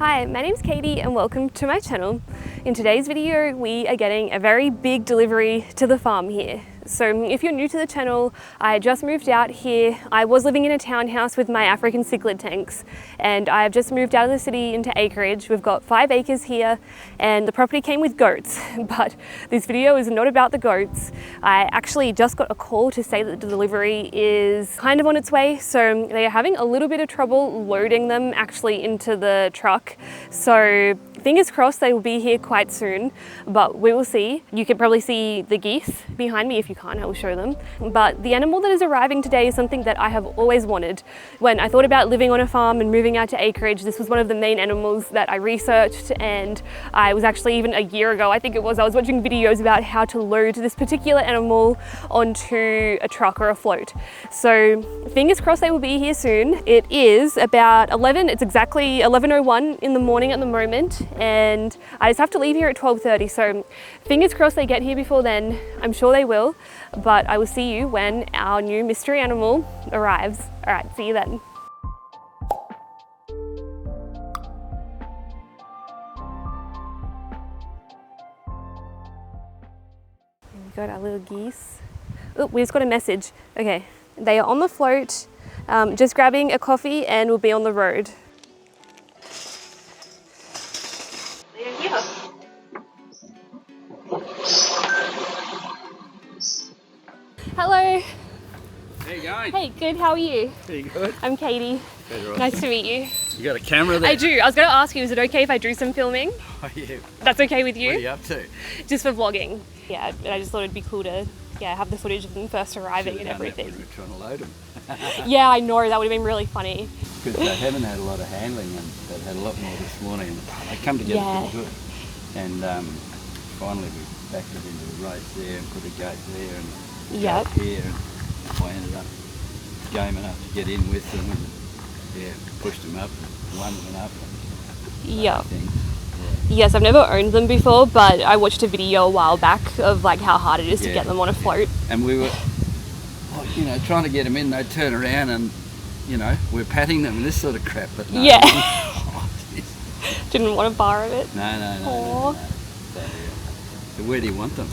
Hi, my name's Katie and welcome to my channel. In today's video, we are getting a very big delivery to the farm here. So if you're new to the channel, I just moved out here. I was living in a townhouse with my African cichlid tanks, and I have just moved out of the city into acreage. We've got 5 acres here, and the property came with goats, but this video is not about the goats. I actually just got a call to say that the delivery is kind of on its way, so they are having a little bit of trouble loading them actually into the truck. So fingers crossed they will be here quite soon, but we will see. You can probably see the geese behind me. If you can't, I will show them. But the animal that is arriving today is something that I have always wanted. When I thought about living on a farm and moving out to acreage, this was one of the main animals that I researched, and I was actually, even a year ago, I think it was, I was watching videos about how to load this particular animal onto a truck or a float. So fingers crossed they will be here soon. It is about 11, it's exactly 11:01 in the morning at the moment, and I just have to leave here at 12:30. So fingers crossed they get here before then. I'm sure they will, but I will see you when our new mystery animal arrives. All right, see you then. We got our little geese. Oh, we just got a message. Okay, they are on the float, just grabbing a coffee, and will be on the road. They are here. Hello. How you going? Hey, good. How are you? Pretty good. I'm Katie. Awesome. Nice to meet you. You got a camera there? I do. I was going to ask you, is it okay if I do some filming? Oh, yeah. That's okay with you? What are you up to? Just for vlogging. Yeah, I just thought it'd be cool to have the footage of them first arriving and everything. We were trying to load them. Yeah, I know. That would have been really funny. Because they haven't had a lot of handling, and they've had a lot more this morning. And they come together pretty good. And finally we backed it into the race there and put a gate there and a gate here. And I ended up game enough to get in with them and pushed them up and one went up. Yeah. Yes, I've never owned them before, but I watched a video a while back of like how hard it is to get them on a float. And we were, trying to get them in. They'd turn around and, we're patting them and this sort of crap. But no. Yeah. Didn't want a bar of it. No. So where do you want them?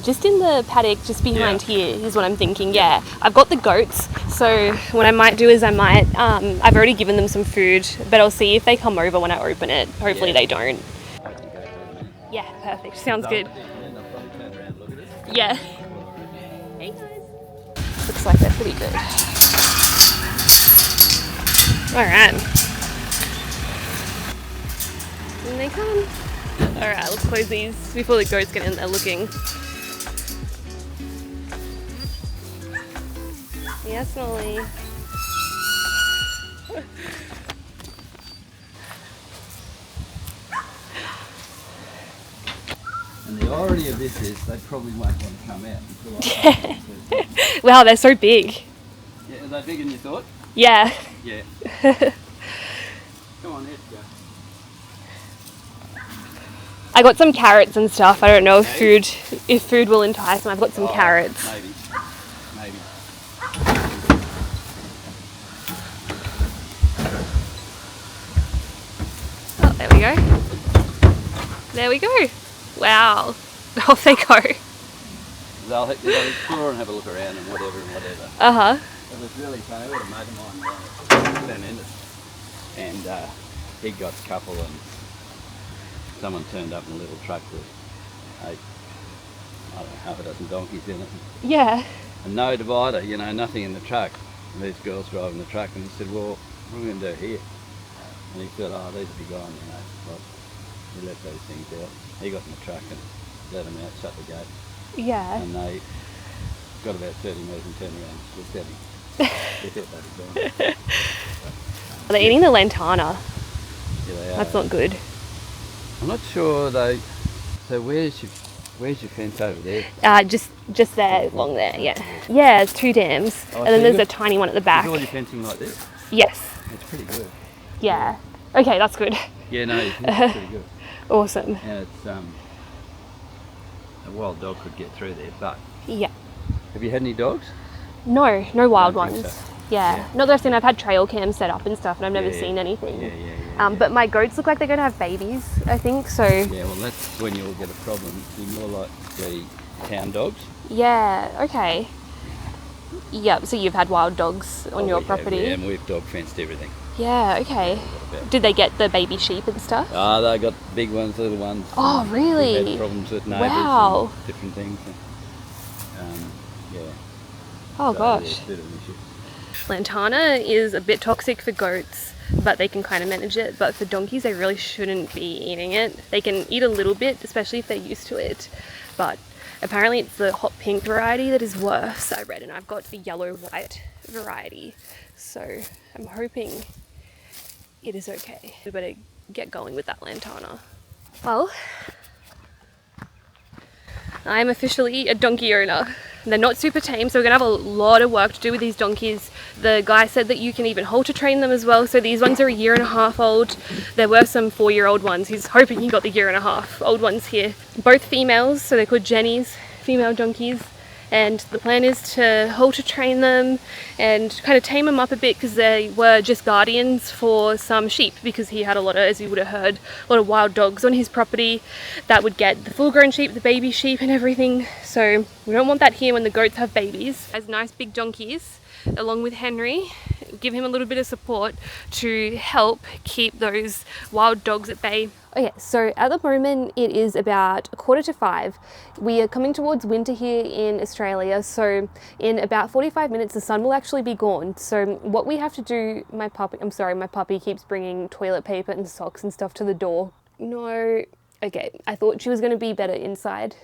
Just in the paddock, just behind here is what I'm thinking. Yeah, I've got the goats, so what I might do is I've already given them some food, but I'll see if they come over when I open it. Hopefully they don't. Yeah, perfect. Sounds good. Yeah. Hey guys. Looks like they're pretty good. All right. And they come. All right, let's close these before the goats get in there looking. Yes, Molly. And the irony of this is they probably won't want to come out until Wow, they're so big. Yeah, are they bigger than you thought? Yeah. Yeah. Come on, let's go. I got some carrots and stuff. I don't know if food will entice them. I've got some carrots. Maybe. Oh, there we go. There we go. Wow. Off they go. They'll explore and have a look around and whatever. Uh-huh. It was really funny. We had a mate of mine and he got a couple, and someone turned up in a little truck with half a dozen donkeys in it. Yeah. And no divider, nothing in the truck. And these girls driving the truck, and he said, well, what are we going to do here? And he said, these will be gone, Well, we let those things out. He got in the truck and let them out, shut the gate. Yeah. And they got about 30 metres and turned around and just heading. They thought they'd be gone. Are they eating the lantana? Yeah, they are. That's not good. I'm not sure though. So where's your fence over there? Just there, along there. Yeah. Yeah, it's 2 dams, and then there's a tiny one at the back. Is all your fencing like this? Yes. It's pretty good. Yeah. Okay, that's good. Yeah, no, it's pretty good. Awesome. And it's a wild dog could get through there, but yeah. Have you had any dogs? No wild ones. So. Yeah. Not that I've seen. I've had trail cams set up and stuff, and I've never seen anything. Yeah. But my goats look like they're going to have babies, I think, so... Yeah, well, that's when you'll get a problem. You're more like the town dogs. Yeah, okay. Yep, so you've had wild dogs on your property? Yeah, and we've dog fenced everything. Yeah, okay. Did they get the baby sheep and stuff? They got big ones, little ones. Oh, really? We've had problems with neighbours and different things. Yeah. Oh, so, gosh. Yeah, it's a bit of an issue. Lantana is a bit toxic for goats, but they can kind of manage it. But for donkeys, they really shouldn't be eating it. They can eat a little bit, especially if they're used to it. But apparently it's the hot pink variety that is worse, I read, and I've got the yellow-white variety. So I'm hoping it is okay. We better get going with that Lantana. Well, I'm officially a donkey owner. They're not super tame, so we're gonna have a lot of work to do with these donkeys. The guy said that you can even halter train them as well, so these ones are 1.5 years old. There were some 4-year-old ones. He's hoping he got the 1.5 year old ones here. Both females, so they're called Jennies, female donkeys. And the plan is to halter train them and kind of tame them up a bit, because they were just guardians for some sheep, because he had a lot of, as you would have heard, a lot of wild dogs on his property that would get the full-grown sheep, the baby sheep and everything. So we don't want that here when the goats have babies. As nice big donkeys, along with Henry, give him a little bit of support to help keep those wild dogs at bay. Okay, so at the moment it is about 4:45. We are coming towards winter here in Australia, so in about 45 minutes the sun will actually be gone. So what we have to do, my puppy keeps bringing toilet paper and socks and stuff to the door. No, okay, I thought she was going to be better inside.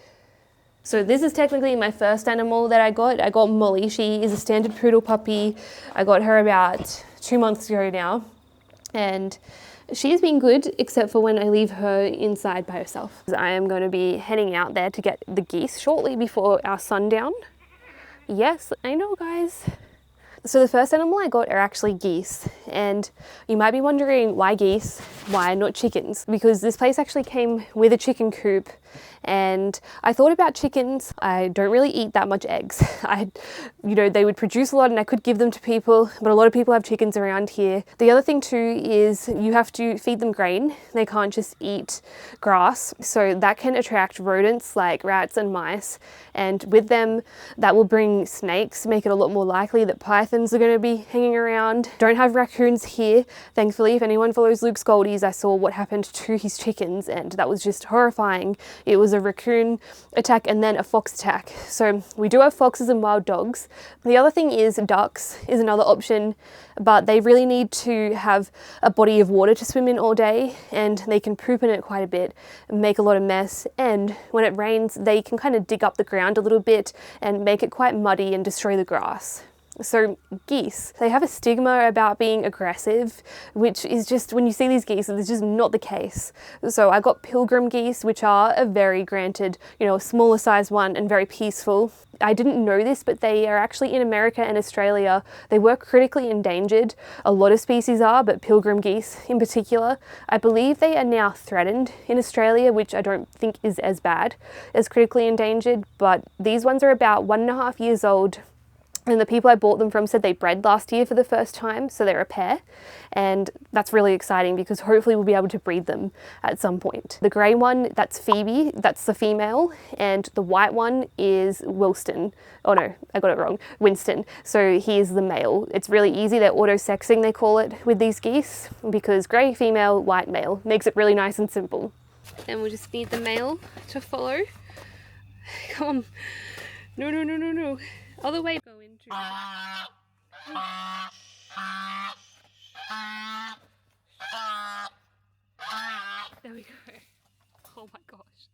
So this is technically my first animal that I got. I got Molly. She is a standard poodle puppy. I got her about 2 months ago now, and she has been good, except for when I leave her inside by herself. I am going to be heading out there to get the geese shortly before our sundown. Yes, I know, guys. So the first animal I got are actually geese, and you might be wondering why geese, why not chickens? Because this place actually came with a chicken coop, and I thought about chickens. I don't really eat that much eggs. They would produce a lot and I could give them to people, but a lot of people have chickens around here. The other thing too is you have to feed them grain. They can't just eat grass, so that can attract rodents like rats and mice, and with them that will bring snakes, make it a lot more likely that pythons are going to be hanging around. Don't have raccoons here, thankfully. If anyone follows Luke's Goldies, I saw what happened to his chickens, and that was just horrifying. It was a raccoon attack and then a fox attack. So we do have foxes and wild dogs. The other thing is ducks is another option, but they really need to have a body of water to swim in all day, and they can poop in it quite a bit and make a lot of mess, and when it rains they can kind of dig up the ground a little bit and make it quite muddy and destroy the grass. So geese, they have a stigma about being aggressive, which is just, when you see these geese, it's just not the case. So I got pilgrim geese, which are a very granted, a smaller size one and very peaceful. I didn't know this, but they are actually in America and Australia. They were critically endangered. A lot of species are, but pilgrim geese in particular. I believe they are now threatened in Australia, which I don't think is as bad as critically endangered, but these ones are about 1.5 years old. And the people I bought them from said they bred last year for the first time, so they're a pair. And that's really exciting because hopefully we'll be able to breed them at some point. The grey one, that's Phoebe, that's the female, and the white one is Wilston. Oh no, I got it wrong, Winston. So he is the male. It's really easy, they're auto-sexing, they call it, with these geese, because grey female, white male. Makes it really nice and simple. And we'll just need the male to follow. Come on. No, no, no, no, no. Other way. Go into. There we go. Oh my gosh.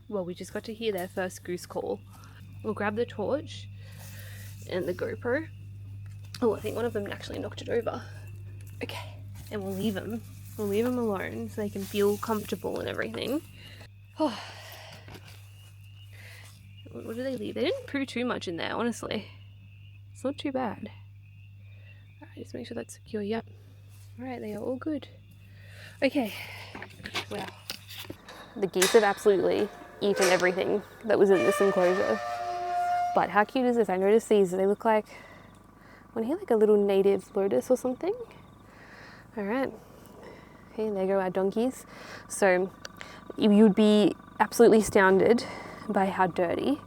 Well, we just got to hear their first goose call. We'll grab the torch and the GoPro. Oh, I think one of them actually knocked it over. Okay, and we'll leave them. We'll leave them alone so they can feel comfortable and everything. Oh. What do they leave? They didn't poo too much in there, honestly. It's not too bad. Alright, just make sure that's secure. Yep. Alright, they are all good. Okay. Wow. The geese have absolutely eaten everything that was in this enclosure. But how cute is this? I noticed these, they look like, want to hear like a little native lotus or something? All right, okay, there go our donkeys. So you'd be absolutely astounded by how dirty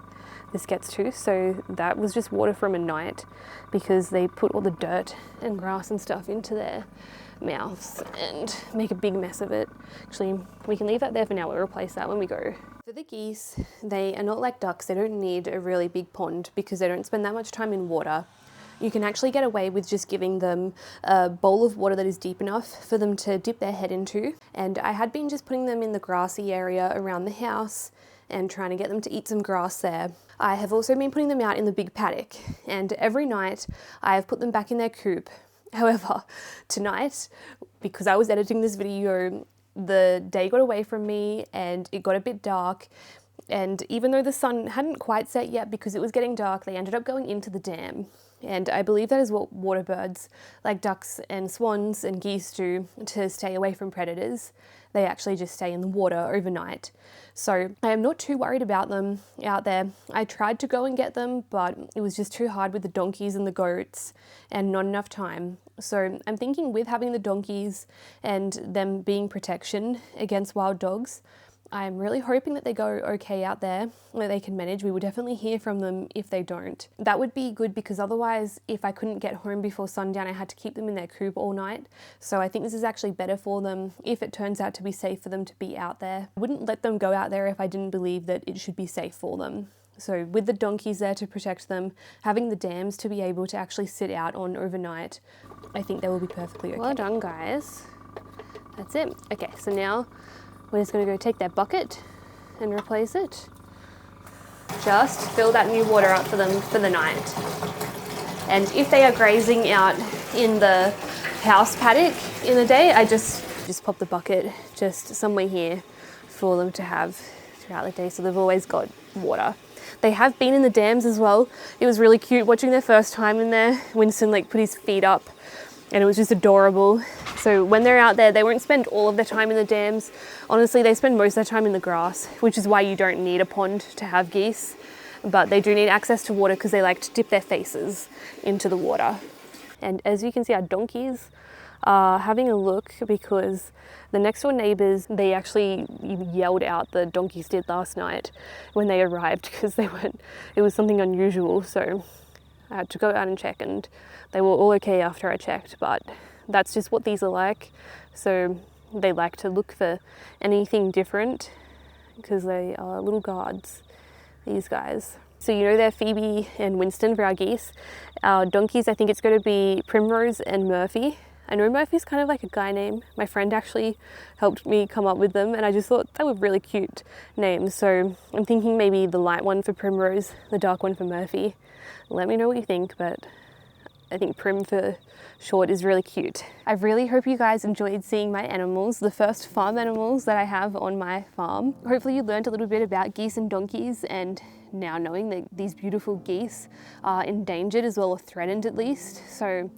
this gets to. So that was just water from a night because they put all the dirt and grass and stuff into their mouths and make a big mess of it. Actually, we can leave that there for now. We'll replace that when we go. For the geese, they are not like ducks. They don't need a really big pond because they don't spend that much time in water. You can actually get away with just giving them a bowl of water that is deep enough for them to dip their head into. And I had been just putting them in the grassy area around the house and trying to get them to eat some grass there. I have also been putting them out in the big paddock, and every night I have put them back in their coop. However, tonight, because I was editing this video, the day got away from me and it got a bit dark. And even though the sun hadn't quite set yet because it was getting dark, they ended up going into the dam. And I believe that is what water birds like ducks and swans and geese do to stay away from predators. They actually just stay in the water overnight. So I am not too worried about them out there. I tried to go and get them, but it was just too hard with the donkeys and the goats and not enough time. So I'm thinking with having the donkeys and them being protection against wild dogs, I'm really hoping that they go okay out there, that they can manage. We will definitely hear from them if they don't. That would be good because otherwise, if I couldn't get home before sundown, I had to keep them in their coop all night. So I think this is actually better for them if it turns out to be safe for them to be out there. I wouldn't let them go out there if I didn't believe that it should be safe for them. So with the donkeys there to protect them, having the dams to be able to actually sit out on overnight, I think they will be perfectly okay. Well done, guys. That's it. Okay, so now we're just going to go take that bucket and replace it. Just fill that new water up for them for the night. And if they are grazing out in the house paddock in the day, I just pop the bucket just somewhere here for them to have throughout the day, so they've always got water. They have been in the dams as well. It was really cute watching their first time in there. Winston put his feet up and it was just adorable. So when they're out there, they won't spend all of their time in the dams. Honestly, they spend most of their time in the grass, which is why you don't need a pond to have geese. But they do need access to water because they like to dip their faces into the water. And as you can see, our donkeys are having a look because the next door neighbours, they actually yelled out, the donkeys did last night when they arrived because it was something unusual. So I had to go out and check and they were all okay after I checked, but that's just what these are like. So they like to look for anything different because they are little guards, these guys. So you know they're Phoebe and Winston for our geese. Our donkeys, I think it's going to be Primrose and Murphy. I know Murphy's kind of like a guy name. My friend actually helped me come up with them and I just thought they were really cute names. So I'm thinking maybe the light one for Primrose, the dark one for Murphy. Let me know what you think, but I think Prim for short is really cute. I really hope you guys enjoyed seeing my animals, the first farm animals that I have on my farm. Hopefully you learned a little bit about geese and donkeys, and now knowing that these beautiful geese are endangered as well, or threatened at least. So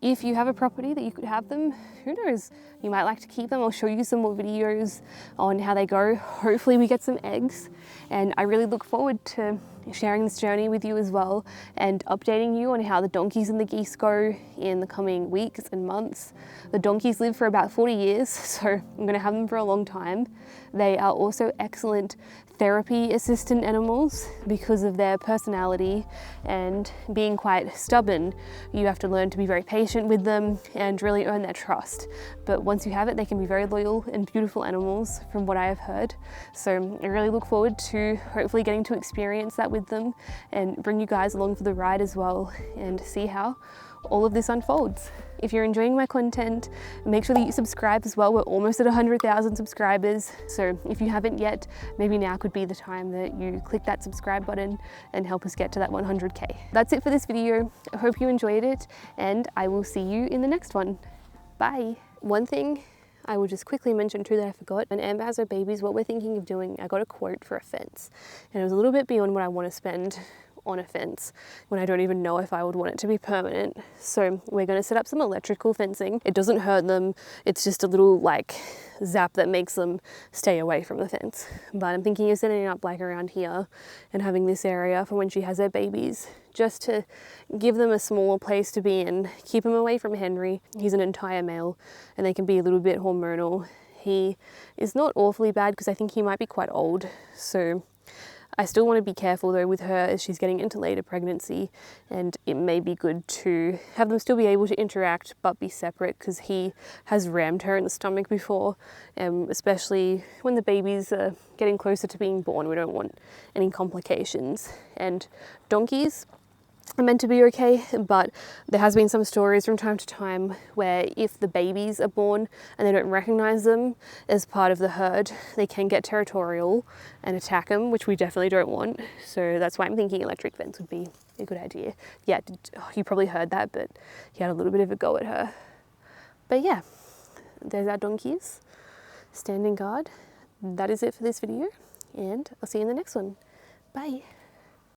if you have a property that you could have them, who knows, you might like to keep them. I'll show you some more videos on how they go. Hopefully we get some eggs, and I really look forward to sharing this journey with you as well and updating you on how the donkeys and the geese go in the coming weeks and months. The donkeys live for about 40 years, so I'm going to have them for a long time. They are also excellent therapy assistant animals because of their personality and being quite stubborn. You have to learn to be very patient with them and really earn their trust. But once you have it, they can be very loyal and beautiful animals from what I have heard. So I really look forward to hopefully getting to experience that with them and bring you guys along for the ride as well and see how all of this unfolds. If you're enjoying my content, make sure that you subscribe as well. We're almost at 100,000 subscribers. So if you haven't yet, maybe now could be the time that you click that subscribe button and help us get to that 100K. That's it for this video. I hope you enjoyed it and I will see you in the next one. Bye. One thing I will just quickly mention too that I forgot. When Amber has her babies, what we're thinking of doing, I got a quote for a fence and it was a little bit beyond what I want to spend on a fence when I don't even know if I would want it to be permanent. So we're going to set up some electrical fencing. It doesn't hurt them. It's just a little like zap that makes them stay away from the fence. But I'm thinking of setting it up like around here and having this area for when she has her babies, just to give them a smaller place to be in, keep them away from Henry. He's an entire male and they can be a little bit hormonal. He is not awfully bad because I think he might be quite old. So I still want to be careful though with her as she's getting into later pregnancy, and it may be good to have them still be able to interact but be separate, because he has rammed her in the stomach before, especially when the babies are getting closer to being born. We don't want any complications. And donkeys are meant to be okay, but there has been some stories from time to time where if the babies are born and they don't recognize them as part of the herd, they can get territorial and attack them, which we definitely don't want. So that's why I'm thinking electric fence would be a good idea. Yeah, you probably heard that, but he had a little bit of a go at her. But yeah, there's our donkeys standing guard. That is it for this video, and I'll see you in the next one. Bye.